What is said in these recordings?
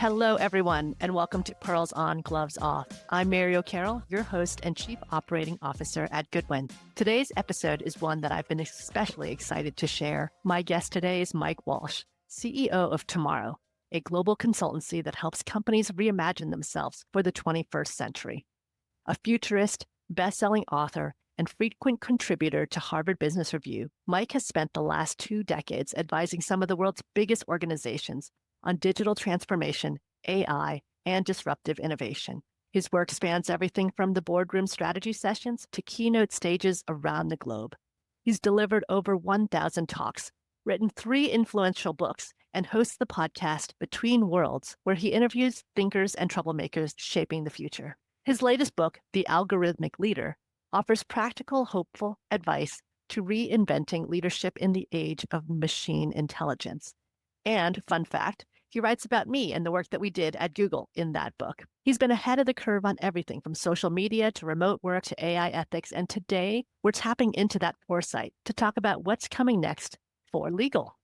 Hello, everyone, and welcome to Pearls On, Gloves Off. I'm Mary O'Carroll, your host and Chief Operating Officer at Goodwin. Today's episode is one that I've been especially excited to share. My guest today is Mike Walsh, CEO of Tomorrow, a global consultancy that helps companies reimagine themselves for the 21st century. A futurist, best-selling author, and frequent contributor to Harvard Business Review, Mike has spent the last 2 decades advising some of the world's biggest organizations on digital transformation, AI, and disruptive innovation. His work spans everything from the boardroom strategy sessions to keynote stages around the globe. He's delivered over 1,000 talks, written 3 influential books, and hosts the podcast Between Worlds, where he interviews thinkers and troublemakers shaping the future. His latest book, The Algorithmic Leader, offers practical, hopeful advice to reinventing leadership in the age of machine intelligence. And, fun fact, he writes about me and the work that we did at Google in that book. He's been ahead of the curve on everything from social media to remote work to AI ethics, and today we're tapping into that foresight to talk about what's coming next for legal.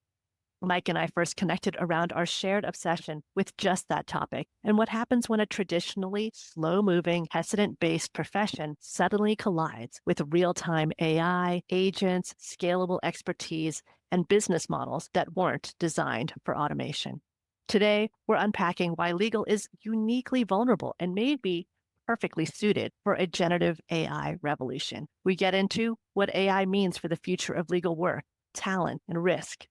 Mike and I first connected around our shared obsession with just that topic and what happens when a traditionally slow-moving, precedent-based profession suddenly collides with real-time AI, agents, scalable expertise, and business models that weren't designed for automation. Today, we're unpacking why legal is uniquely vulnerable and may be perfectly suited for a generative AI revolution. We get into what AI means for the future of legal work, talent, and risk.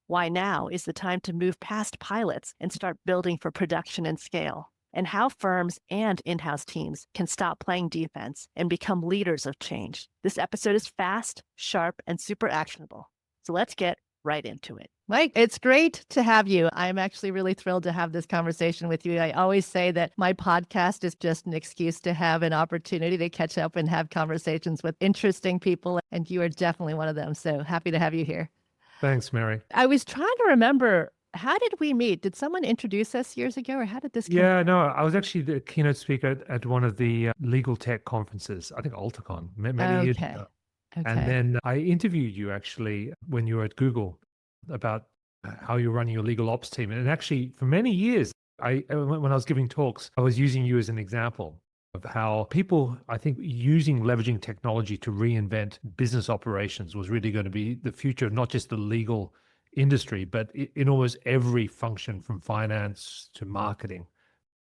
Why now is the time to move past pilots and start building for production and scale, and how firms and in-house teams can stop playing defense and become leaders of change. This episode is fast, sharp, and super actionable. So let's get right into it. Mike, it's great to have you. I'm actually really thrilled to have this conversation with you. I always say that my podcast is just an excuse to have an opportunity to catch up and have conversations with interesting people, and you are definitely one of them. So happy to have you here. Thanks, Mary. I was trying to remember, how did we meet? Did someone introduce us years ago, or how did this come? Yeah, no, I was actually the keynote speaker at one of the legal tech conferences, I think AltaCon, many years ago. And then I interviewed you actually when you were at Google about how you're running your legal ops team. And actually, for many years, when I was giving talks, I was using you as an example of how people, I think, leveraging technology to reinvent business operations was really going to be the future of not just the legal industry, but in almost every function from finance to marketing.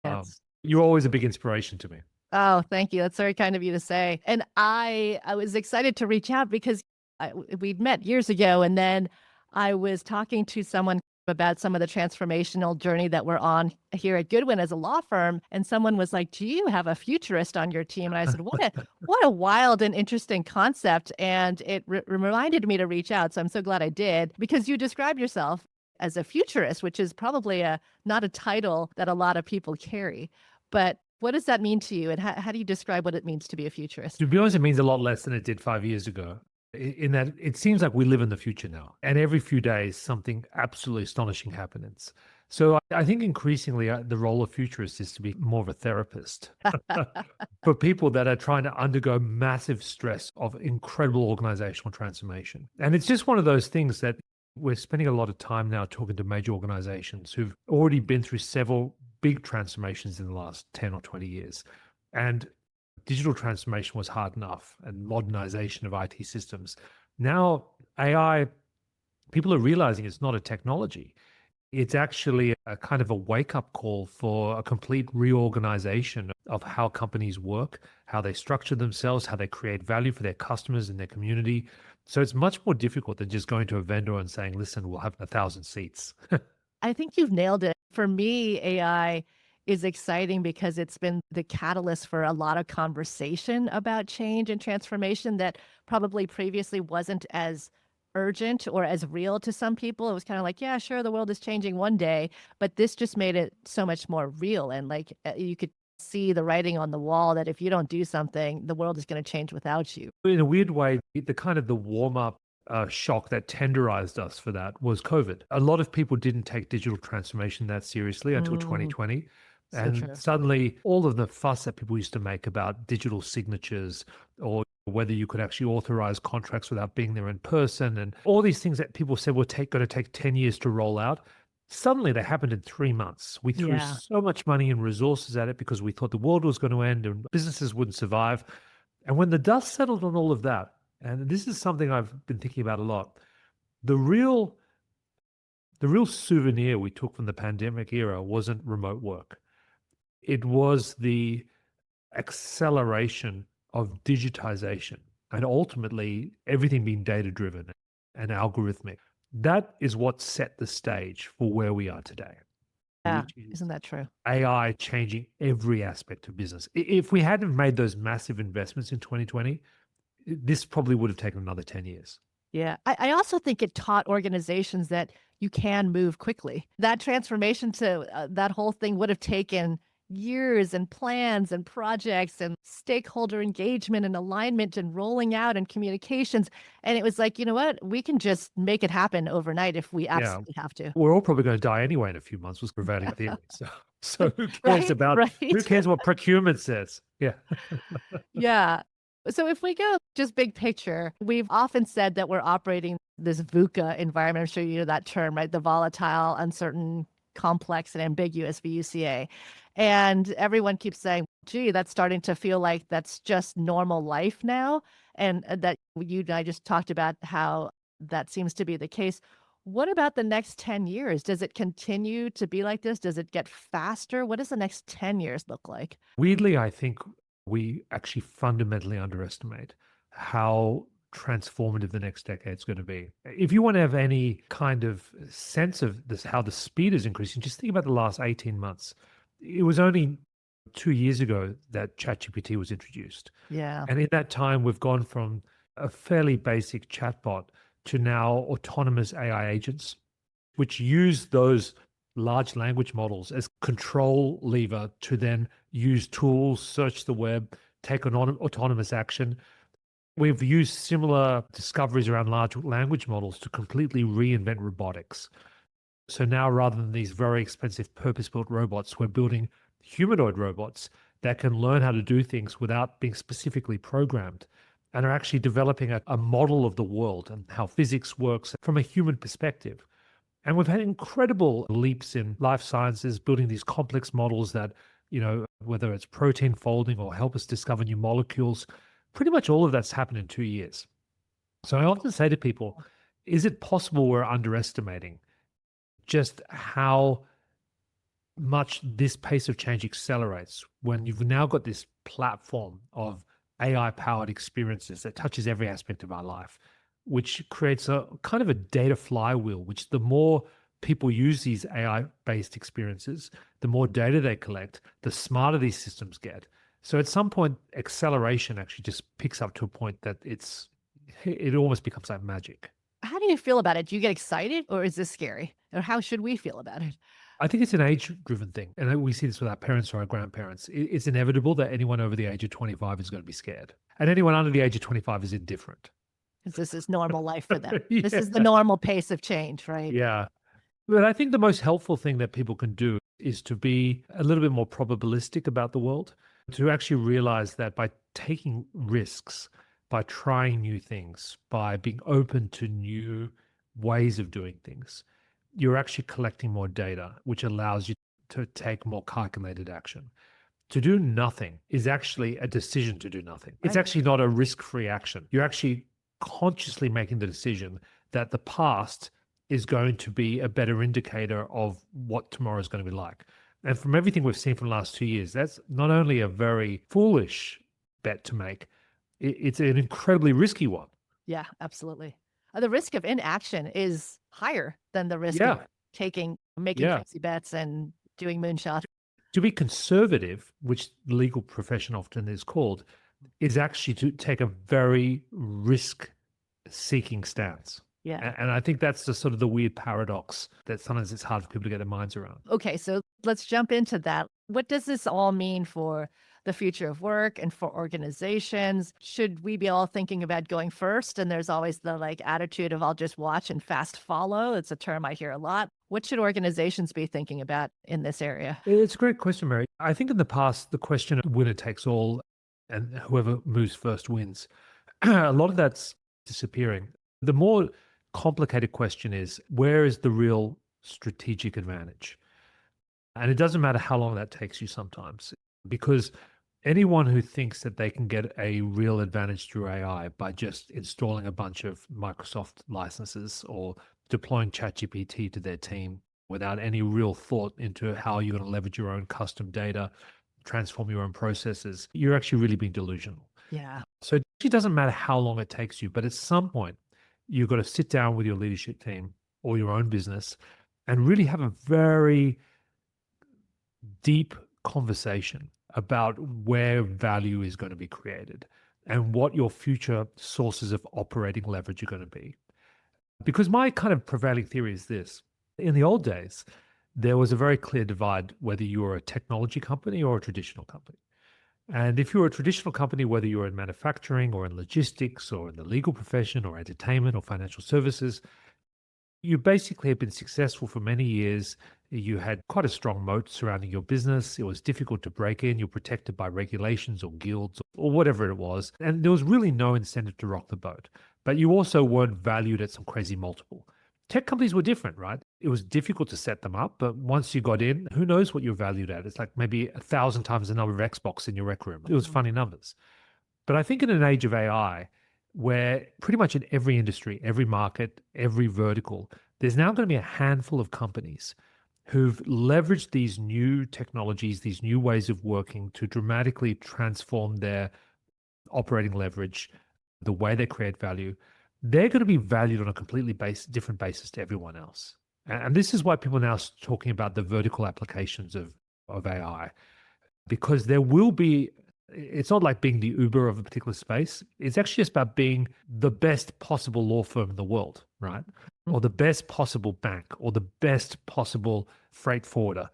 Yes. You're always a big inspiration to me. Oh, thank you. That's very kind of you to say. And I was excited to reach out because we'd met years ago, and then I was talking to someone about some of the transformational journey that we're on here at Goodwin as a law firm. And someone was like, do you have a futurist on your team? And I said, what a wild and interesting concept. And it reminded me to reach out. So I'm so glad I did, because you describe yourself as a futurist, which is probably not a title that a lot of people carry. But what does that mean to you? And how do you describe what it means to be a futurist? To be honest, it means a lot less than it did 5 years ago. In that it seems like we live in the future now, and every few days something absolutely astonishing happens. So I think increasingly the role of futurist is to be more of a therapist for people that are trying to undergo massive stress of incredible organizational transformation. And it's just one of those things that we're spending a lot of time now talking to major organizations who've already been through several big transformations in the last 10 or 20 years. And digital transformation was hard enough, and modernization of IT systems. Now, AI, people are realizing it's not a technology. It's actually a kind of a wake-up call for a complete reorganization of how companies work, how they structure themselves, how they create value for their customers and their community. So it's much more difficult than just going to a vendor and saying, listen, we'll have 1,000 seats. I think you've nailed it. For me, AI is exciting because it's been the catalyst for a lot of conversation about change and transformation that probably previously wasn't as urgent or as real to some people. It was kind of like, yeah, sure, the world is changing one day, but this just made it so much more real. And like you could see the writing on the wall that if you don't do something, the world is going to change without you. In a weird way, the warm-up shock that tenderized us for that was COVID. A lot of people didn't take digital transformation that seriously until 2020. And suddenly all of the fuss that people used to make about digital signatures or whether you could actually authorize contracts without being there in person and all these things that people said were going to take 10 years to roll out, Suddenly they happened in 3 months. We threw Yeah. so much money and resources at it because we thought the world was going to end and businesses wouldn't survive. And when the dust settled on all of that, and this is something I've been thinking about a lot, the real the real souvenir we took from the pandemic era wasn't remote work. It was the acceleration of digitization and ultimately everything being data driven and algorithmic. That is what set the stage for where we are today, Yeah. which is Isn't that true? AI changing every aspect of business. If we hadn't made those massive investments in 2020, this probably would have taken another 10 years. Yeah. I also think it taught organizations that you can move quickly. That transformation to that whole thing would have taken years and plans and projects and stakeholder engagement and alignment and rolling out and communications. And it was like, you know what? We can just make it happen overnight if we Yeah. absolutely have to. We're all probably going to die anyway in a few months was prevailing theory. So who cares Right? about who Right. cares what procurement says? Yeah. Yeah. So if we go just big picture, we've often said that we're operating this VUCA environment. I'm sure you know that term, right? The volatile, uncertain, complex, and ambiguous VUCA. And everyone keeps saying, gee, that's starting to feel like that's just normal life now. And that you and I just talked about how that seems to be the case. What about the next 10 years? Does it continue to be like this? Does it get faster? What does the next 10 years look like? Weirdly, I think we actually fundamentally underestimate how transformative the next decade is going to be. If you want to have any kind of sense of this, how the speed is increasing, just think about the last 18 months. It was only 2 years ago that ChatGPT was introduced. Yeah. And in that time, we've gone from a fairly basic chatbot to now autonomous AI agents, which use those large language models as control lever to then use tools, search the web, take autonomous action. We've used similar discoveries around large language models to completely reinvent robotics. So now, rather than these very expensive purpose-built robots, we're building humanoid robots that can learn how to do things without being specifically programmed and are actually developing a model of the world and how physics works from a human perspective. And we've had incredible leaps in life sciences, building these complex models that, whether it's protein folding or help us discover new molecules, pretty much all of that's happened in 2 years. So I often say to people, is it possible we're underestimating just how much this pace of change accelerates when you've now got this platform of AI powered experiences that touches every aspect of our life, which creates a kind of a data flywheel, which the more people use these AI based experiences, the more data they collect, the smarter these systems get. So at some point, acceleration actually just picks up to a point that it almost becomes like magic. How do you feel about it? Do you get excited or is this scary? Or how should we feel about it? I think it's an age-driven thing, and we see this with our parents or our grandparents. It's inevitable that anyone over the age of 25 is going to be scared, and anyone under the age of 25 is indifferent. Because this is normal life for them. This Yeah, is the normal pace of change, right? yeah. But I think the most helpful thing that people can do is to be a little bit more probabilistic about the world, to actually realize that by taking risks, by trying new things, by being open to new ways of doing things, you're actually collecting more data, which allows you to take more calculated action. To do nothing is actually a decision to do nothing. It's Right. actually not a risk-free action. You're actually consciously making the decision that the past is going to be a better indicator of what tomorrow is going to be like. And from everything we've seen from the last 2 years, that's not only a very foolish bet to make, it's an incredibly risky one. Yeah, absolutely. The risk of inaction is higher than the risk of Yeah, making yeah. crazy bets and doing moonshots. To be conservative, which the legal profession often is called, is actually to take a very risk-seeking stance. Yeah. And I think that's the sort of the weird paradox that sometimes it's hard for people to get their minds around. Okay, so let's jump into that. What does this all mean for the future of work and for organizations? Should we be all thinking about going first? And there's always the attitude of I'll just watch and fast follow. It's a term I hear a lot. What should organizations be thinking about in this area? It's a great question, Mary. I think in the past, the question of winner takes all and whoever moves first wins, a lot of that's disappearing. The more complicated question is, where is the real strategic advantage. And it doesn't matter how long that takes you sometimes, because anyone who thinks that they can get a real advantage through AI by just installing a bunch of Microsoft licenses or deploying ChatGPT to their team without any real thought into how you're going to leverage your own custom data, transform your own processes, you're actually really being delusional. Yeah. So it actually doesn't matter how long it takes you, but at some point, you've got to sit down with your leadership team or your own business and really have a very deep conversation about where value is going to be created and what your future sources of operating leverage are going to be. Because my kind of prevailing theory is this. In the old days, there was a very clear divide whether you were a technology company or a traditional company. And if you're a traditional company, whether you're in manufacturing or in logistics or in the legal profession or entertainment or financial services, you basically have been successful for many years. You had quite a strong moat surrounding your business. It was difficult to break in. You're protected by regulations or guilds or whatever it was. And there was really no incentive to rock the boat. But you also weren't valued at some crazy multiple. Tech companies were different, right? It was difficult to set them up, but once you got in, who knows what you're valued at? It's like maybe 1,000 times the number of Xbox in your rec room. It was funny numbers. But I think in an age of AI, where pretty much in every industry, every market, every vertical, there's now going to be a handful of companies who've leveraged these new technologies, these new ways of working to dramatically transform their operating leverage, the way they create value. They're going to be valued on a completely different basis to everyone else. And this is why people are now talking about the vertical applications of AI, because there will be, it's not like being the Uber of a particular space. It's actually just about being the best possible law firm in the world, right? Or the best possible bank or the best possible freight forwarder.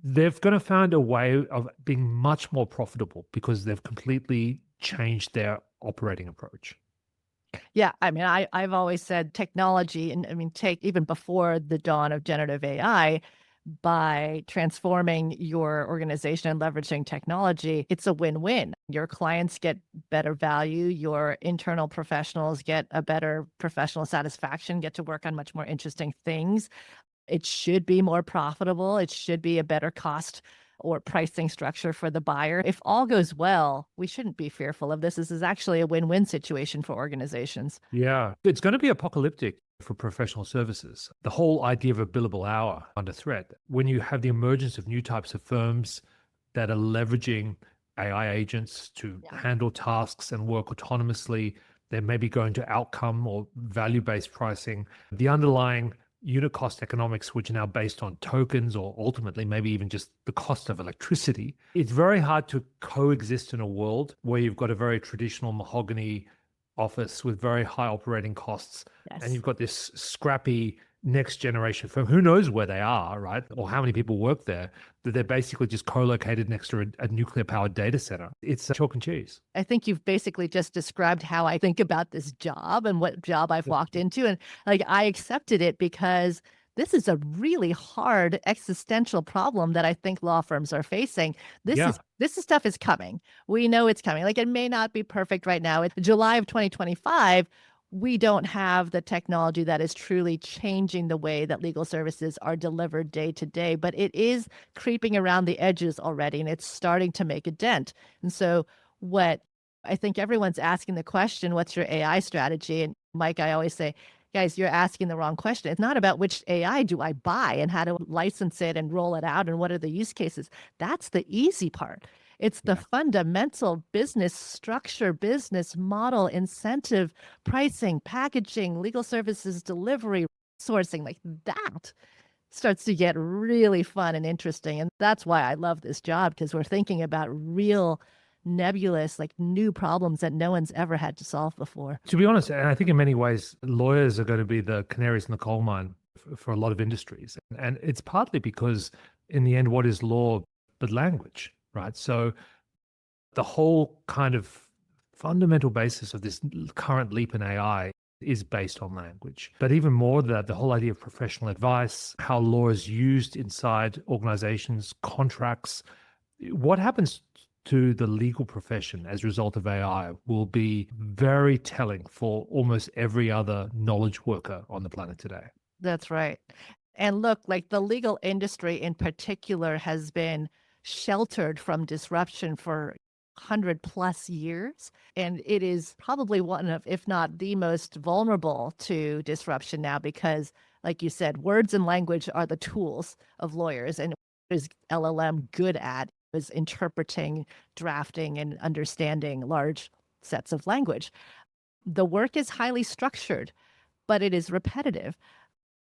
They're going to find a way of being much more profitable because they've completely changed their operating approach. Yeah, I mean, I've always said technology, and I mean, take even before the dawn of generative AI, by transforming your organization and leveraging technology, it's a win-win. Your clients get better value, your internal professionals get a better professional satisfaction, get to work on much more interesting things. It should be more profitable. It should be a better cost or pricing structure for the buyer. If all goes well, we shouldn't be fearful of this. This is actually a win-win situation for organizations. Yeah, it's going to be apocalyptic for professional services. The whole idea of a billable hour under threat. When you have the emergence of new types of firms that are leveraging AI agents to handle tasks and work autonomously, they may be going to outcome or value-based pricing. The underlying unit cost economics, which are now based on tokens or ultimately maybe even just the cost of electricity. It's very hard to coexist in a world where you've got a very traditional mahogany office with very high operating costs. Yes. And you've got this scrappy next generation firm. Who knows where they are, right? Or how many people work there, that they're basically just co-located next to a nuclear powered data center. It's chalk and cheese. I think you've basically just described how I think about this job and what job I've walked into. And like, I accepted it because this is a really hard existential problem that I think law firms are facing. This stuff is coming. We know it's coming. Like, it may not be perfect right now. It's July of 2025. We don't have the technology that is truly changing the way that legal services are delivered day to day, but it is creeping around the edges already, and it's starting to make a dent. And so what I think everyone's asking the question, what's your AI strategy? And Mike, I always say, guys, you're asking the wrong question. It's not about which AI do I buy and how to license it and roll it out and what are the use cases. That's the easy part. It's the fundamental business structure, business model, incentive, pricing, packaging, legal services delivery, sourcing, like that starts to get really fun and interesting. And that's why I love this job, because we're thinking about real nebulous, like new problems that no one's ever had to solve before. To be honest, and I think in many ways, lawyers are going to be the canaries in the coal mine for a lot of industries. And it's partly because in the end, what is law but language, right? So the whole kind of fundamental basis of this current leap in AI is based on language. But even more than that, the whole idea of professional advice, how law is used inside organizations, contracts, what happens to the legal profession as a result of AI will be very telling for almost every other knowledge worker on the planet today. That's right. And look, like the legal industry in particular has been sheltered from disruption for 100+ years. And it is probably one of, if not the most vulnerable to disruption now, because, like you said, words and language are the tools of lawyers. And what is LLM good at is interpreting, drafting, and understanding large sets of language. The work is highly structured, but it is repetitive.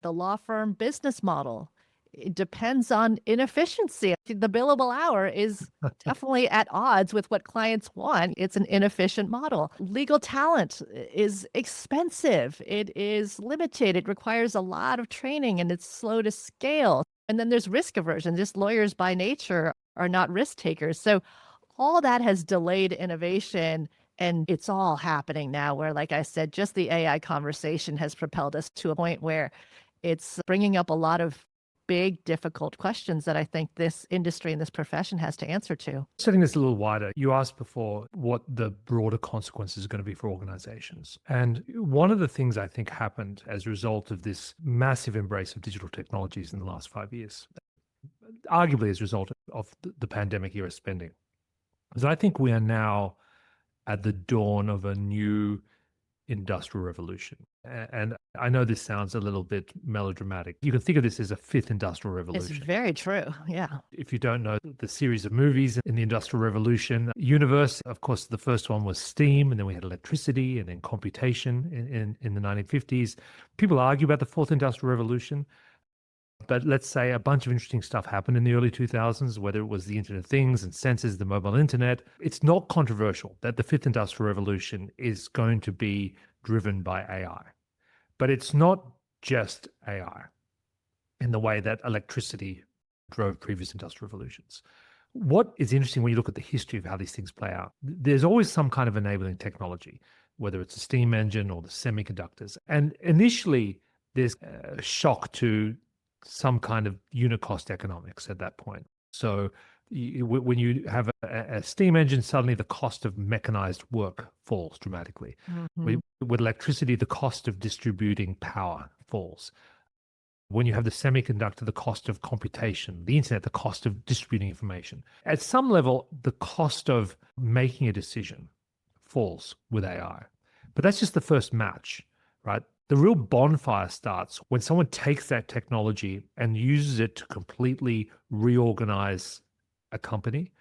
The law firm business model, it depends on inefficiency. The billable hour is definitely at odds with what clients want. It's an inefficient model. Legal talent is expensive. It is limited. It requires a lot of training and it's slow to scale. And then there's risk aversion. Just lawyers by nature are not risk takers. So all that has delayed innovation. And it's all happening now where, like I said, just the AI conversation has propelled us to a point where it's bringing up a lot of big, difficult questions that I think this industry and this profession has to answer to. Setting this a little wider, you asked before what the broader consequences are going to be for organizations. And one of the things I think happened as a result of this massive embrace of digital technologies in the last 5 years, arguably as a result of the pandemic era spending, is I think we are now at the dawn of a new industrial revolution. And I know this sounds a little bit melodramatic. You can think of this as a fifth industrial revolution. It's very true. Yeah. If you don't know the series of movies in the Industrial Revolution universe, of course, the first one was steam, and then we had electricity, and then computation in the 1950s. People argue about the fourth industrial revolution. But let's say a bunch of interesting stuff happened in the early 2000s, whether it was the Internet of Things and sensors, the mobile internet. It's not controversial that the fifth industrial revolution is going to be driven by AI. But it's not just AI in the way that electricity drove previous industrial revolutions. What is interesting when you look at the history of how these things play out, there's always some kind of enabling technology, whether it's a steam engine or the semiconductors. And initially, there's a shock to some kind of unit cost economics at that point. So when you have a steam engine, suddenly the cost of mechanized work falls dramatically. Mm-hmm. With electricity, the cost of distributing power falls. When you have the semiconductor, the cost of computation, the internet, the cost of distributing information. At some level, the cost of making a decision falls with AI. But that's just the first match, right? The real bonfire starts when someone takes that technology and uses it to completely reorganize a company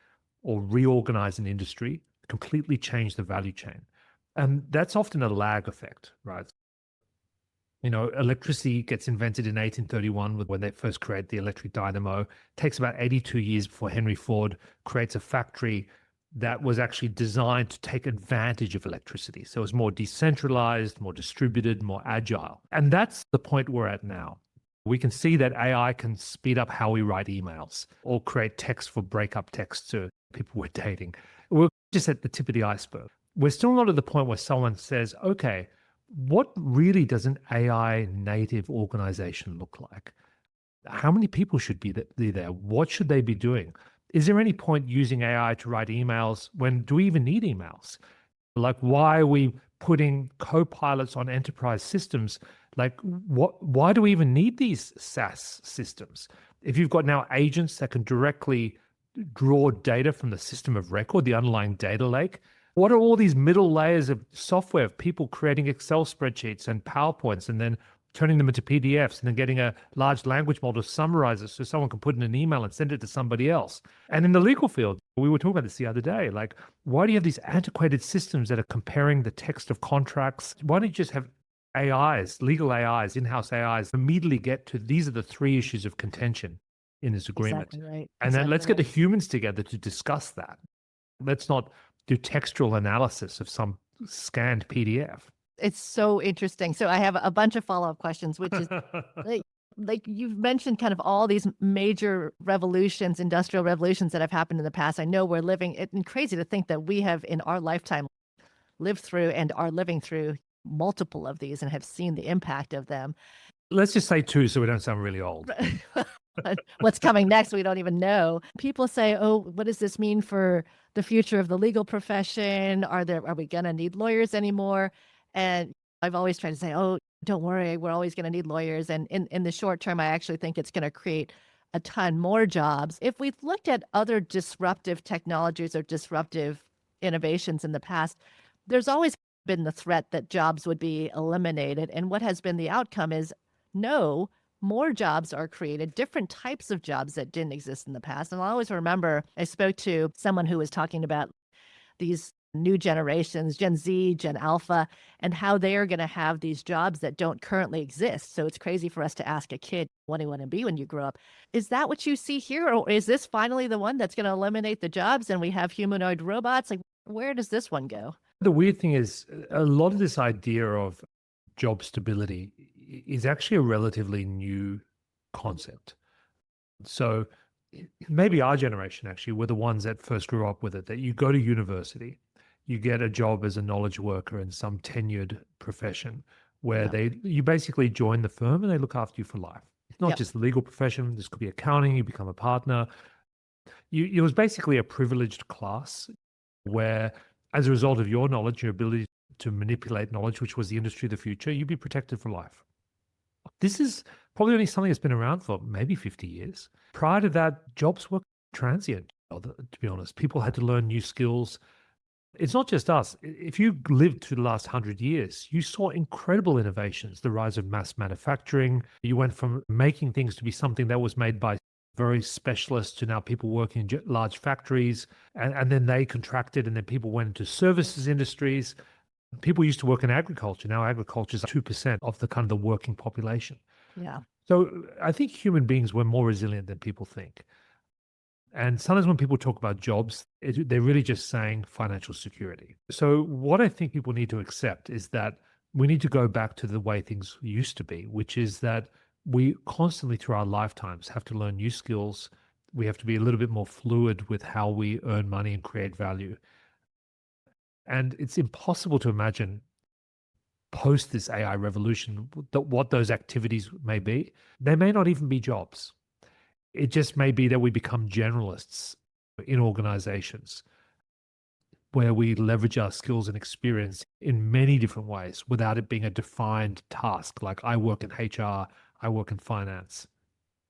or reorganize an industry, completely change the value chain. And that's often a lag effect, right? You know, electricity gets invented in 1831 when they first create the electric dynamo. It takes about 82 years before Henry Ford creates a factory that was actually designed to take advantage of electricity. So it was more decentralized, more distributed, more agile. And that's the point we're at now. We can see that AI can speed up how we write emails or create text for breakup texts to people we're dating. We're just at the tip of the iceberg. We're still not at the point where someone says, okay, what really does an AI native organization look like? How many people should be there? What should they be doing? Is there any point using AI to write emails when do we even need emails? Like, why are we putting co-pilots on enterprise systems? Like, why do we even need these SaaS systems? If you've got now agents that can directly draw data from the system of record, the underlying data lake, what are all these middle layers of software of people creating Excel spreadsheets and PowerPoints and then turning them into PDFs and then getting a large language model to summarize it so someone can put in an email and send it to somebody else? And in the legal field, we were talking about this the other day, like, why do you have these antiquated systems that are comparing the text of contracts? Why don't you just have AIs, legal AIs, in-house AIs, immediately get to these are the three issues of contention in this agreement? Exactly right. And then let's get the humans together to discuss that. Let's not do textual analysis of some scanned PDF. It's so interesting. So I have a bunch of follow-up questions, which is like you've mentioned kind of all these major revolutions, industrial revolutions that have happened in the past. I know we're living, it's crazy to think that we have in our lifetime lived through and are living through multiple of these and have seen the impact of them. Let's just say two so we don't sound really old. What's coming next, we don't even know. People say, oh, what does this mean for the future of the legal profession? Are we going to need lawyers anymore? And I've always tried to say, oh, don't worry, we're always going to need lawyers. And in the short term, I actually think it's going to create a ton more jobs. If we've looked at other disruptive technologies or disruptive innovations in the past, there's always been the threat that jobs would be eliminated. And what has been the outcome is no, more jobs are created, different types of jobs that didn't exist in the past. And I always remember I spoke to someone who was talking about these new generations, Gen Z, Gen Alpha, and how they are going to have these jobs that don't currently exist. So it's crazy for us to ask a kid, what do you want to be when you grow up? Is that what you see here? Or is this finally the one that's going to eliminate the jobs and we have humanoid robots? Like, where does this one go? The weird thing is, a lot of this idea of job stability is actually a relatively new concept. So maybe our generation actually were the ones that first grew up with it, that you go to university, you get a job as a knowledge worker in some tenured profession where Yeah. you basically join the firm and they look after you for life. It's not Yep. just the legal profession. This could be accounting. You become a partner. It was basically a privileged class where, as a result of your knowledge, your ability to manipulate knowledge, which was the industry of the future, you'd be protected for life. This is probably only something that's been around for maybe 50 years. Prior to that, jobs were transient, to be honest. People had to learn new skills. It's not just us. If you lived through the last 100 years, you saw incredible innovations, the rise of mass manufacturing. You went from making things to be something that was made by very specialists to now people working in large factories. And then they contracted, and then people went into services industries. People used to work in agriculture. Now agriculture is 2% of the kind of the working population. Yeah. So I think human beings were more resilient than people think. And sometimes when people talk about jobs, they're really just saying financial security. So what I think people need to accept is that we need to go back to the way things used to be, which is that we constantly through our lifetimes have to learn new skills. We have to be a little bit more fluid with how we earn money and create value. And it's impossible to imagine post this AI revolution what those activities may be. They may not even be jobs. It just may be that we become generalists in organizations where we leverage our skills and experience in many different ways without it being a defined task. Like I work in HR, I work in finance.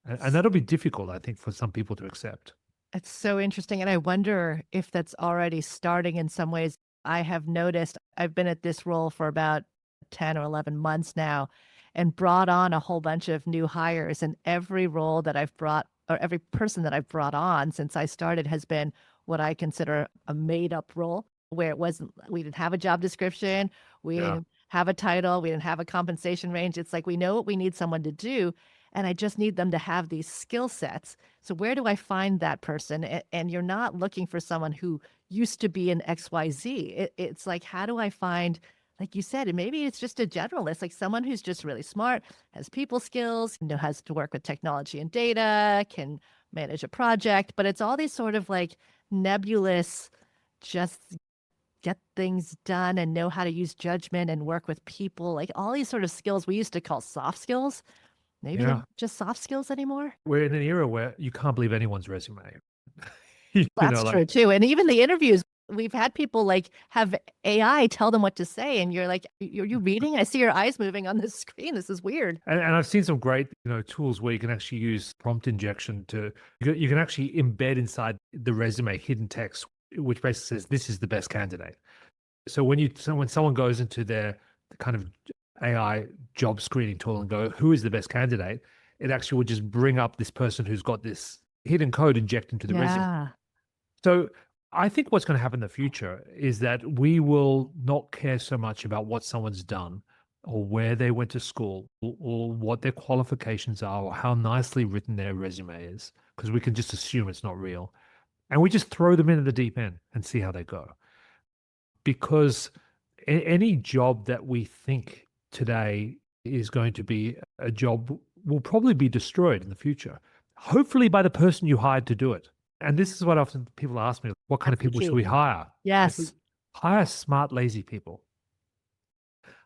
And that'll be difficult, I think, for some people to accept. It's so interesting. And I wonder if that's already starting in some ways. I have noticed I've been at this role for about 10 or 11 months now and brought on a whole bunch of new hires. And every role that I've brought, or every person that I've brought on since I started has been what I consider a made up role where it wasn't, we didn't have a job description, we Yeah. didn't have a title, we didn't have a compensation range. It's like we know what we need someone to do. And I just need them to have these skill sets. So where do I find that person? And you're not looking for someone who used to be an XYZ. It's like, how do I find, like you said, and maybe it's just a generalist, like someone who's just really smart, has people skills, has to work with technology and data, can manage a project, but it's all these sort of like nebulous, just get things done and know how to use judgment and work with people, like all these sort of skills we used to call soft skills. Maybe they're Yeah. just soft skills anymore. We're in an era where you can't believe anyone's resume. You know, That's like, true too. And even the interviews, we've had people like have AI tell them what to say, and you're like, "Are you reading? I see your eyes moving on the screen. This is weird." and I've seen some great, tools where you can actually use prompt injection you can actually embed inside the resume hidden text, which basically says this is the best candidate. So when someone goes into their kind of AI job screening tool and go, who is the best candidate? It actually would just bring up this person who's got this hidden code injected into the resume. Yeah. So I think what's going to happen in the future is that we will not care so much about what someone's done or where they went to school or what their qualifications are or how nicely written their resume is, because we can just assume it's not real. And we just throw them into the deep end and see how they go. Because any job that we think today is going to be a job will probably be destroyed in the future, hopefully by the person you hired to do it. And this is what often people ask me, what kind of That's the people should key. we hire? Yes. Hire smart, lazy people.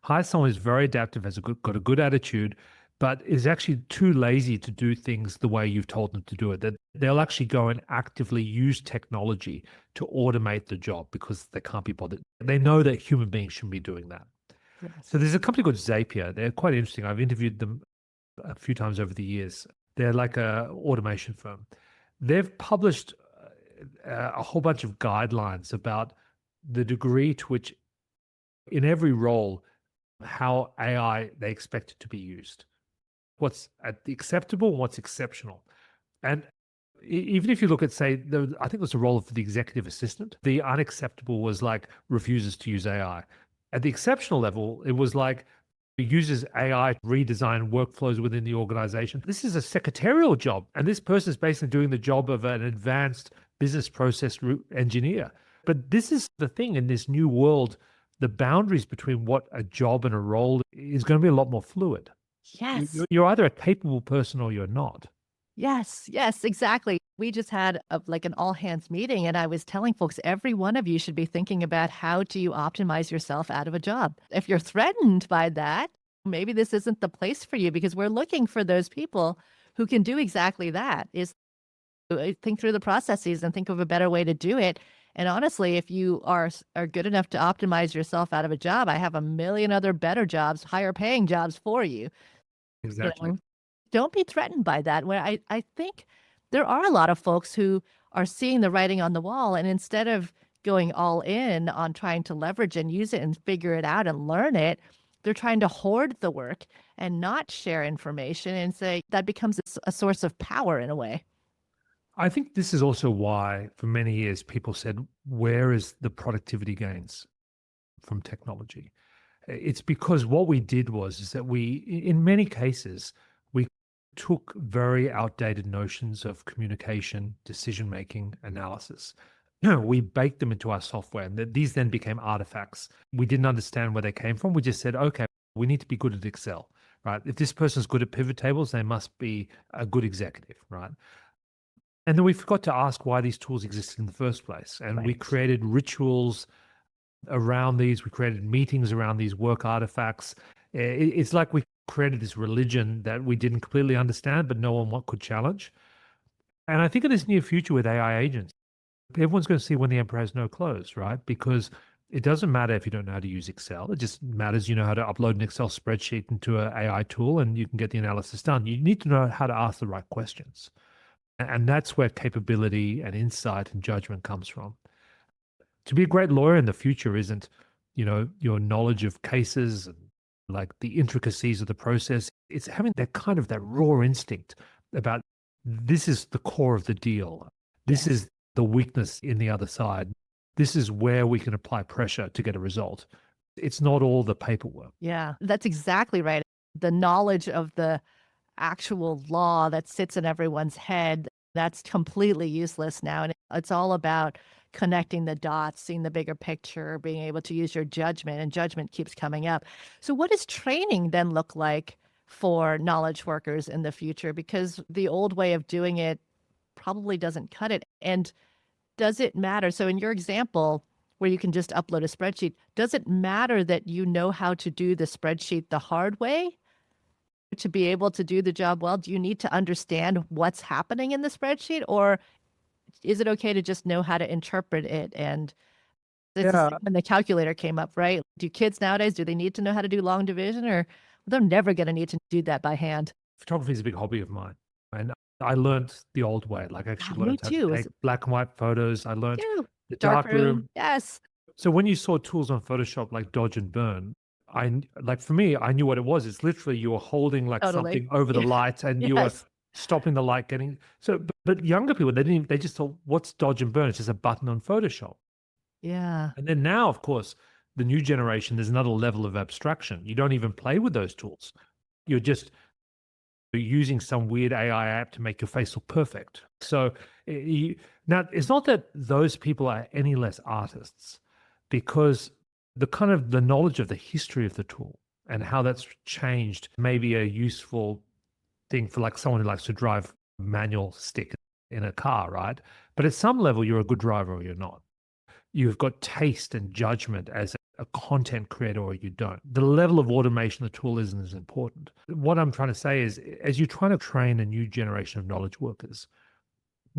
Hire someone who's very adaptive, got a good attitude, but is actually too lazy to do things the way you've told them to do it. That they'll actually go and actively use technology to automate the job because they can't be bothered. They know that human beings shouldn't be doing that. Yes. So there's a company called Zapier. They're quite interesting. I've interviewed them a few times over the years. They're like a automation firm. They've published a whole bunch of guidelines about the degree to which in every role, how AI they expect it to be used, what's acceptable and what's exceptional. And even if you look at, say, I think it was the role of the executive assistant, the unacceptable was like refuses to use AI. At the exceptional level, it was like uses AI to redesign workflows within the organization. This is a secretarial job, and this person is basically doing the job of an advanced business process engineer. But this is the thing in this new world, the boundaries between what a job and a role is going to be a lot more fluid. Yes. You're either a capable person or you're not. Yes, yes, exactly. We just had like an all hands meeting, and I was telling folks every one of you should be thinking about how do you optimize yourself out of a job. If you're threatened by that, maybe this isn't the place for you because we're looking for those people who can do exactly that. Is think through the processes and think of a better way to do it. And honestly, if you are good enough to optimize yourself out of a job, I have a million other better jobs, higher paying jobs for you. You Exactly. know, don't be threatened by that. Where I think there are a lot of folks who are seeing the writing on the wall, and instead of going all in on trying to leverage and use it and figure it out and learn it, they're trying to hoard the work and not share information and say that becomes a source of power in a way. I think this is also why, for many years, people said, where is the productivity gains from technology? It's because what we did was is that in many cases, we took very outdated notions of communication, decision making, analysis. We baked them into our software, and these then became artifacts. We didn't understand where they came from. We just said, okay, we need to be good at Excel, right? If this person's good at pivot tables, they must be a good executive, right? And then we forgot to ask why these tools existed in the first place. And we Right. created rituals around these. We created meetings around these work artifacts. It's like we created this religion that we didn't completely understand, but no one could challenge. And I think in this near future with AI agents, everyone's going to see when the emperor has no clothes, right? Because it doesn't matter if you don't know how to use Excel. It just matters you know how to upload an Excel spreadsheet into an AI tool and you can get the analysis done. You need to know how to ask the right questions. And that's where capability and insight and judgment comes from. To be a great lawyer in the future isn't, your knowledge of cases and like the intricacies of the process. It's having that raw instinct about this is the core of the deal. This Yes. is the weakness in the other side. This is where we can apply pressure to get a result. It's not all the paperwork. Yeah, that's exactly right. The knowledge of the actual law that sits in everyone's head, that's completely useless now. And it's all about connecting the dots, seeing the bigger picture, being able to use your judgment, and judgment keeps coming up. So, what does training then look like for knowledge workers in the future? Because the old way of doing it probably doesn't cut it. And does it matter? So, in your example, where you can just upload a spreadsheet, does it matter that you know how to do the spreadsheet the hard way to be able to do the job well? Do you need to understand what's happening in the spreadsheet, or is it okay to just know how to interpret it? And it's the Yeah. same when the calculator came up, right? Do kids nowadays, do they need to know how to do long division, or they're never going to need to do that by hand? Photography is a big hobby of mine. And I learned the old way. Like I Ah, actually me learned how to too. take black and white photos. I learned Ew, the dark dark room. room. Yes, So when you saw tools on Photoshop like dodge and burn, like for me, I knew what it was. It's literally you were holding like totally. something over the light and you were Yes. stopping the light getting so but younger people they just thought what's dodge and burn? It's just a button on Photoshop. Yeah. And then now, of course, the new generation, there's another level of abstraction. You don't even play with those tools. You're just using some weird AI app to make your face look perfect. So now it's not that those people are any less artists, because the knowledge of the history of the tool and how that's changed may be a useful thing for like someone who likes to drive manual stick in a car, right? But at some level, you're a good driver or you're not. You've got taste and judgment as a content creator or you don't. The level of automation the tool isn't as important. What I'm trying to say is, as you're trying to train a new generation of knowledge workers,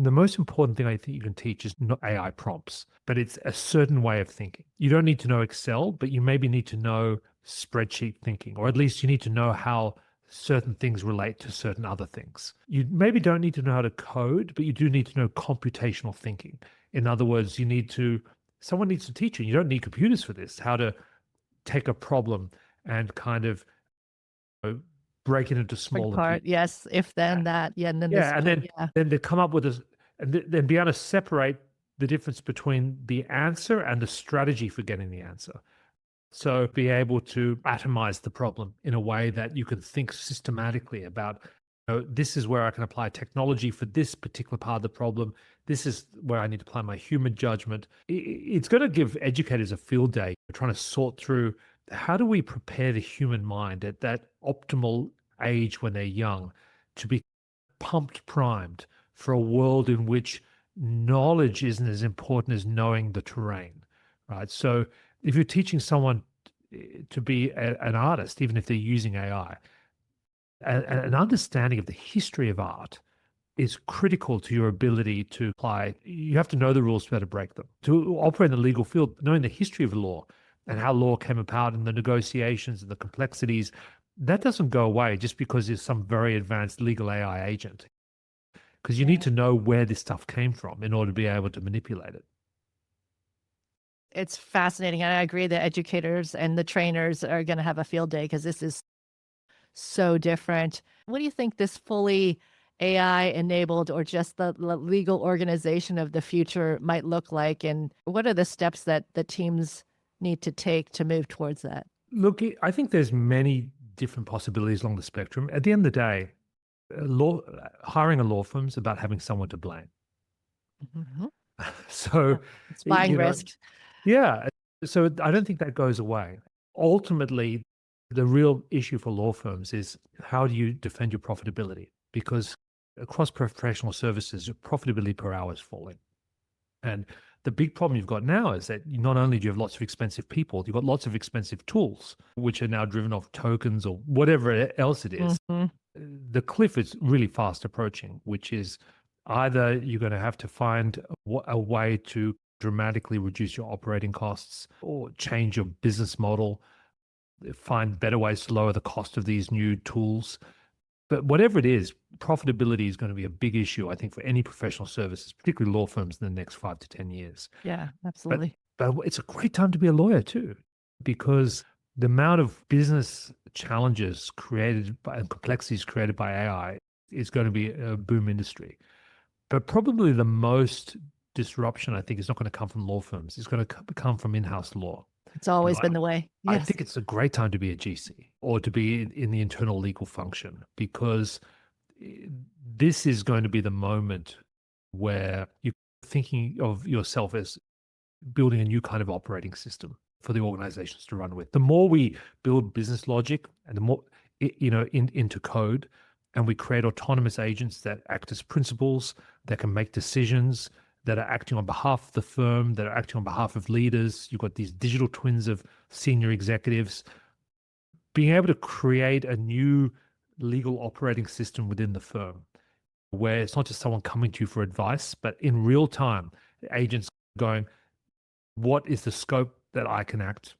The most important thing I think you can teach is not AI prompts, but it's a certain way of thinking. You don't need to know Excel, but you maybe need to know spreadsheet thinking, or at least you need to know how certain things relate to certain other things. You maybe don't need to know how to code, but you do need to know computational thinking. In other words, someone needs to teach you. You don't need computers for this, how to take a problem and kind of break it into Big smaller part. pieces. Yes. If then that. Yeah. And then Yeah, and then yeah. then they come up with then be able to separate the difference between the answer and the strategy for getting the answer. So be able to atomize the problem in a way that you can think systematically about, this is where I can apply technology for this particular part of the problem. This is where I need to apply my human judgment. It's going to give educators a field day trying to sort through how do we prepare the human mind at that optimal age when they're young to be pumped primed for a world in which knowledge isn't as important as knowing the terrain, right? So if you're teaching someone to be an artist, even if they're using AI, an understanding of the history of art is critical to your ability to apply. You have to know the rules to be able to break them. To operate in the legal field, knowing the history of law and how law came about and the negotiations and the complexities, that doesn't go away just because there's some very advanced legal AI agent. Because you need to know where this stuff came from in order to be able to manipulate it. It's fascinating. And I agree that educators and the trainers are going to have a field day because this is so different. What do you think this fully AI enabled or just the legal organization of the future might look like? And what are the steps that the teams need to take to move towards that? Look, I think there's many different possibilities along the spectrum. At the end of the day, hiring a law firm is about having someone to blame. Mhm. So It's buying risk. Yeah. So I don't think that goes away. Ultimately, the real issue for law firms is how do you defend your profitability? Because across professional services, your profitability per hour is falling. And the big problem you've got now is that not only do you have lots of expensive people, you've got lots of expensive tools, which are now driven off tokens or whatever else it is. Mhm. The cliff is really fast approaching, which is either you're going to have to find a way to dramatically reduce your operating costs or change your business model, find better ways to lower the cost of these new tools. But whatever it is, profitability is going to be a big issue, I think, for any professional services, particularly law firms in the next 5 to 10 years. Yeah, But absolutely. but it's a great time to be a lawyer too, because the amount of business challenges created by and complexities created by AI is going to be a boom industry. But probably the most disruption, I think, is not going to come from law firms. It's going to come from in-house law. It's always I been the way. I Yes. think it's a great time to be a GC or to be in the internal legal function, because this is going to be the moment where you're thinking of yourself as building a new kind of operating system for the organizations to run with. The more we build business logic and the more, into code, and we create autonomous agents that act as principals, that can make decisions, that are acting on behalf of the firm, that are acting on behalf of leaders. You've got these digital twins of senior executives. Being able to create a new legal operating system within the firm where it's not just someone coming to you for advice, but in real time, agents going, what is the scope that I can act?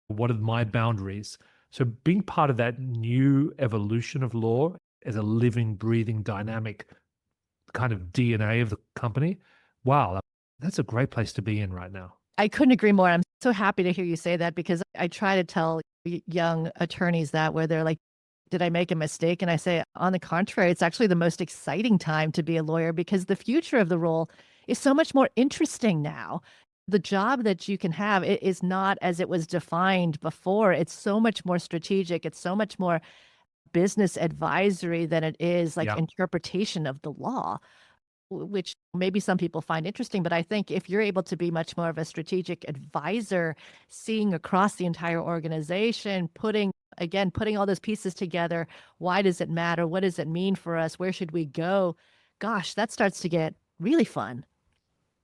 What are my boundaries? So being part of that new evolution of law as a living, breathing, dynamic kind of DNA of the company, wow, that's a great place to be in right now. I couldn't agree more. I'm so happy to hear you say that because I try to tell young attorneys that where they're like, did I make a mistake? And I say, on the contrary, it's actually the most exciting time to be a lawyer because the future of the role is so much more interesting now. The job that you can have it is not as it was defined before. It's so much more strategic. It's so much more business advisory than it is like Yeah. interpretation of the law, which maybe some people find interesting. But I think if you're able to be much more of a strategic advisor, seeing across the entire organization, putting all those pieces together, why does it matter? What does it mean for us? Where should we go? Gosh, that starts to get really fun.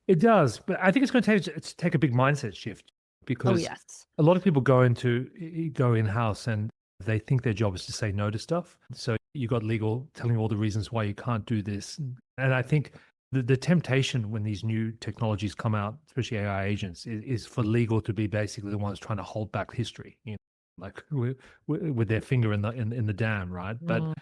It does, but I think it's going to take a big mindset shift Oh, because yes. a lot of people go in-house and they think their job is to say no to stuff. So you got legal telling you all the reasons why you can't do this. And I think The temptation when these new technologies come out, especially AI agents, is for legal to be basically the ones trying to hold back history, like with their finger in the dam, right? But Mm.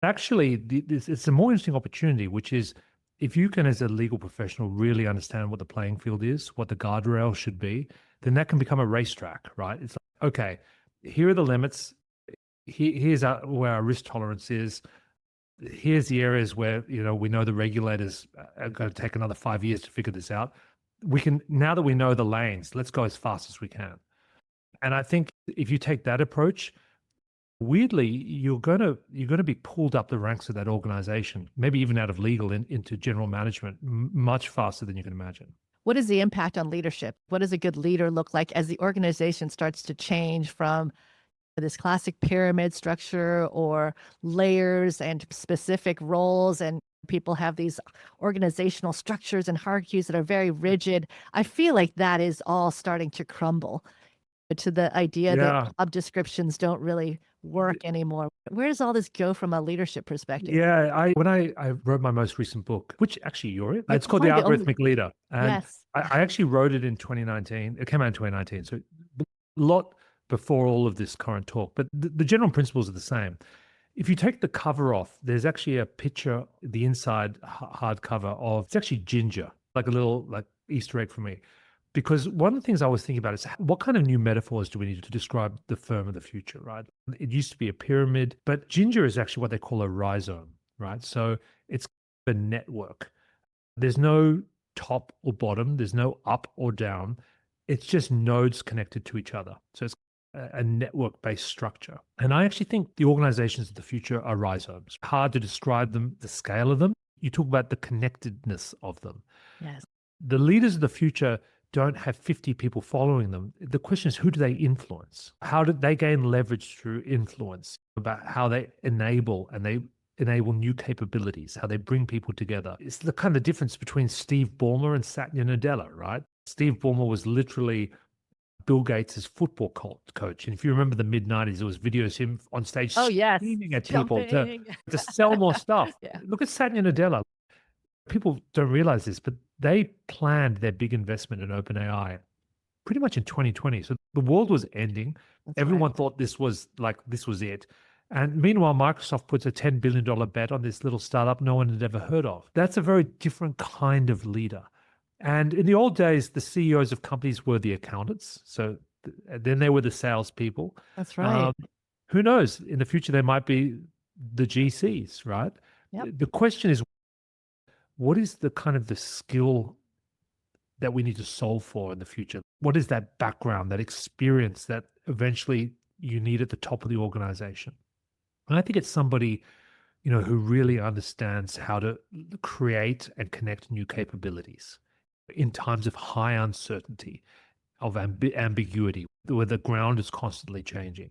actually, it's a more interesting opportunity, which is if you can, as a legal professional, really understand what the playing field is, what the guardrail should be, then that can become a racetrack, right? It's like, okay, here are the limits. Here's where our risk tolerance is. Here's the areas where we know the regulators are going to take another 5 years to figure this out. We can, now that we know the lanes, let's go as fast as we can. And I think if you take that approach, weirdly, you're gonna be pulled up the ranks of that organization, maybe even out of legal into general management, much faster than you can imagine. What is the impact on leadership? What does a good leader look like as the organization starts to change from this classic pyramid structure or layers and specific roles, and people have these organizational structures and hierarchies that are very rigid? I feel like that is all starting to crumble to the idea that Yeah, job descriptions don't really work anymore. Where does all this go from a leadership perspective? yeah. When I wrote my most recent book, which actually you're in, You're it's called The probably the only. Algorithmic Leader, and Yes. I actually wrote it in 2019. It came out in 2019, so a lot before all of this current talk. But the general principles are the same. If you take the cover off, there's actually a picture, the inside hardcover of, it's actually ginger, like a little like Easter egg for me. Because one of the things I was thinking about is what kind of new metaphors do we need to describe the firm of the future, right? It used to be a pyramid, but ginger is actually what they call a rhizome, right? So it's a network. There's no top or bottom, there's no up or down. It's just nodes connected to each other. So it's a network-based structure. And I actually think the organizations of the future are rhizomes. Hard to describe them, the scale of them. You talk about the connectedness of them. Yes. The leaders of the future don't have 50 people following them. The question is, who do they influence? How do they gain leverage through influence? About how they enable new capabilities, how they bring people together. It's the kind of difference between Steve Ballmer and Satya Nadella, right? Steve Ballmer was literally Bill Gates' football coach. And if you remember the mid-90s, there was videos of him on stage Oh, yes. screaming at people Jumping. to sell more stuff. Yeah. Look at Satya Nadella. People don't realize this, but they planned their big investment in OpenAI pretty much in 2020. So the world was ending. That's Everyone right. thought this was it. And meanwhile, Microsoft puts a $10 billion bet on this little startup no one had ever heard of. That's a very different kind of leader. And in the old days, the CEOs of companies were the accountants. So then they were the salespeople. That's right. Who knows? In the future, they might be the GCs, right? Yep. The question is, what is the kind of the skill that we need to solve for in the future? What is that background, that experience that eventually you need at the top of the organization? And I think it's somebody, who really understands how to create and connect new capabilities in times of high uncertainty, of ambiguity, where the ground is constantly changing.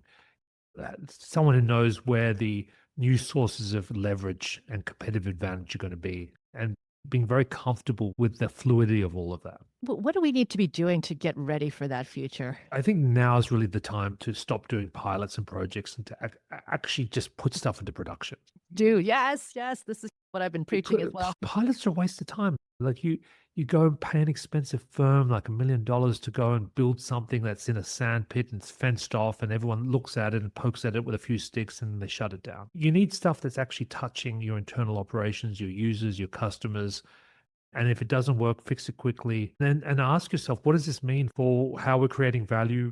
Someone who knows where the new sources of leverage and competitive advantage are going to be, and being very comfortable with the fluidity of all of that. But what do we need to be doing to get ready for that future? I think now is really the time to stop doing pilots and projects and to actually just put stuff into production. Yes, this is what I've been preaching as well. Pilots are a waste of time. Like you go and pay an expensive firm like $1 million to go and build something that's in a sand pit and it's fenced off and everyone looks at it and pokes at it with a few sticks and they shut it down. You need stuff that's actually touching your internal operations, your users, your customers. And if it doesn't work, fix it quickly. And ask yourself, what does this mean for how we're creating value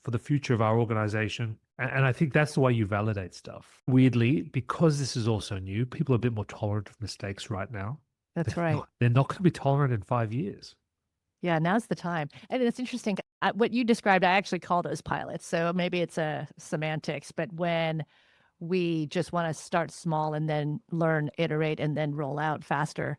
for the future of our organization? And I think that's the way you validate stuff. Weirdly, because this is also new, people are a bit more tolerant of mistakes right now. That's right. They're not going to be tolerant in 5 years. Yeah, now's the time. And it's interesting. What you described, I actually call those pilots. So maybe it's a semantics, but when we just want to start small and then learn, iterate, and then roll out faster,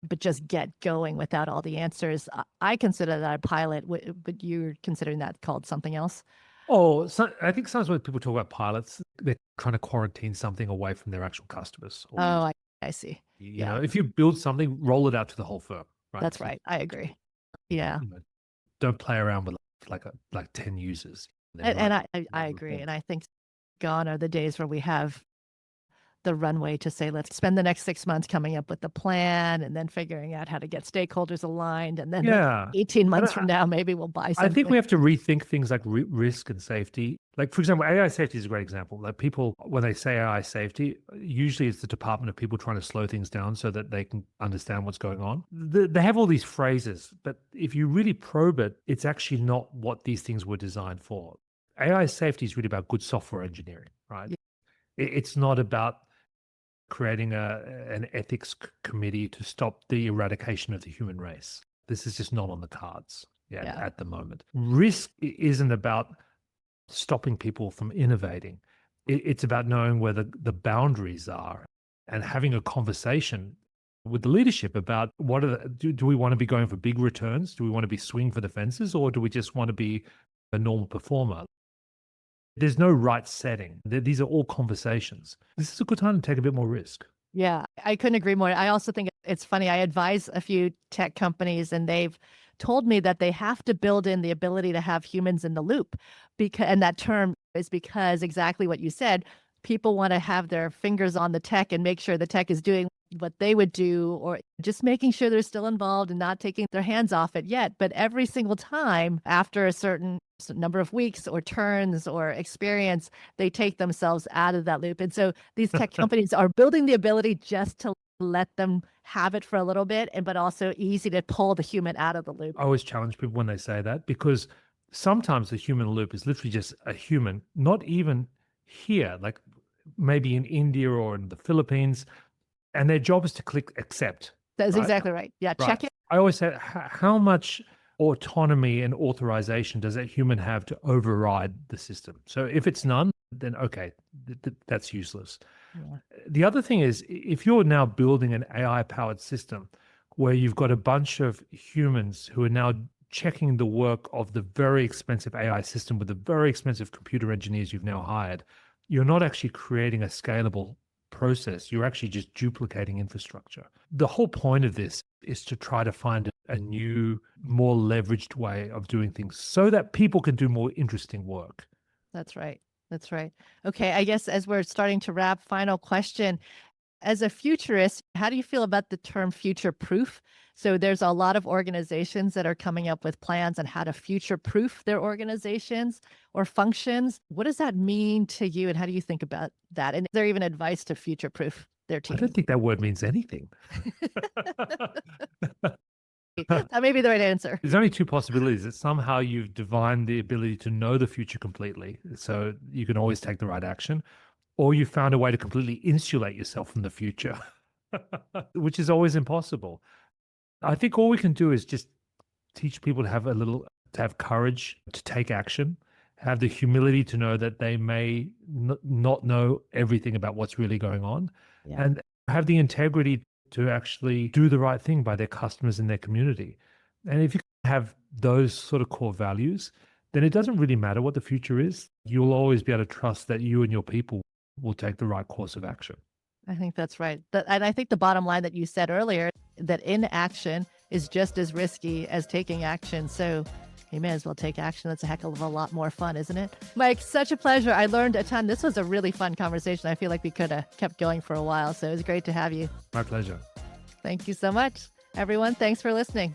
but just get going without all the answers, I consider that a pilot, but you're considering that called something else? Oh, so I think sometimes when people talk about pilots, they're trying to quarantine something away from their actual customers. Oh, I see. Yeah, If you build something, roll it out to the whole firm, right? that's right. I agree. Yeah. Don't play around with like 10 users. And I agree. And I think gone are the days where we have the runway to say, let's spend the next 6 months coming up with the plan and then figuring out how to get stakeholders aligned. And then Yeah. 18 months from now, maybe we'll buy something. I think we have to rethink things like risk and safety. Like, for example, AI safety is a great example. Like, people, when they say AI safety, usually it's the department of people trying to slow things down so that they can understand what's going on. They have all these phrases, but if you really probe it, it's actually not what these things were designed for. AI safety is really about good software engineering, right? Yeah. It's not about creating an ethics committee to stop the eradication of the human race. This is just not on the cards at the moment. Risk isn't about stopping people from innovating. It's about knowing where the boundaries are and having a conversation with the leadership about what are do we want to be going for big returns? Do we want to be swing for the fences, or do we just want to be a normal performer? There's no right setting. These are all conversations. This is a good time to take a bit more risk. Yeah, I couldn't agree more. I also think it's funny. I advise a few tech companies, and they've told me that they have to build in the ability to have humans in the loop, and that term is because exactly what you said. People want to have their fingers on the tech and make sure the tech is doing what they would do, or just making sure they're still involved and not taking their hands off it yet. But every single time after a certain number of weeks or turns or experience, they take themselves out of that loop. And so these tech companies are building the ability just to let them have it for a little bit, but also easy to pull the human out of the loop. I always challenge people when they say that, because sometimes the human loop is literally just a human, not even here, like maybe in India or in the Philippines, and their job is to click accept. That's exactly right. Yeah, Right. check it. I always say, how much autonomy and authorization does that human have to override the system? So if it's none, then okay, that's useless. Yeah. The other thing is, if you're now building an AI-powered system where you've got a bunch of humans who are now checking the work of the very expensive AI system with the very expensive computer engineers you've now hired, you're not actually creating a scalable process. You're actually just duplicating infrastructure. The whole point of this is to try to find a new, more leveraged way of doing things so that people can do more interesting work. That's right. That's right. Okay, I guess as we're starting to wrap, final question. As a futurist, how do you feel about the term future proof? So there's a lot of organizations that are coming up with plans on how to future proof their organizations or functions. What does that mean to you, and how do you think about that? And is there even advice to future proof their I team? don't think that word means anything. That may be the right answer. There's only two possibilities. That somehow you've divined the ability to know the future completely, so you can always take the right action, or you found a way to completely insulate yourself from the future, which is always impossible. I think all we can do is just teach people to have courage to take action, have the humility to know that they may not know everything about what's really going on, and have the integrity to actually do the right thing by their customers and their community. And if you have those sort of core values, then it doesn't really matter what the future is. You'll always be able to trust that you and your people will take the right course of action. I think that's right. And I think the bottom line that you said earlier, that inaction is just as risky as taking action. So you may as well take action. That's a heck of a lot more fun, isn't it? Mike, such a pleasure. I learned a ton. This was a really fun conversation. I feel like we could have kept going for a while. So it was great to have you. My pleasure. Thank you so much. Everyone, thanks for listening.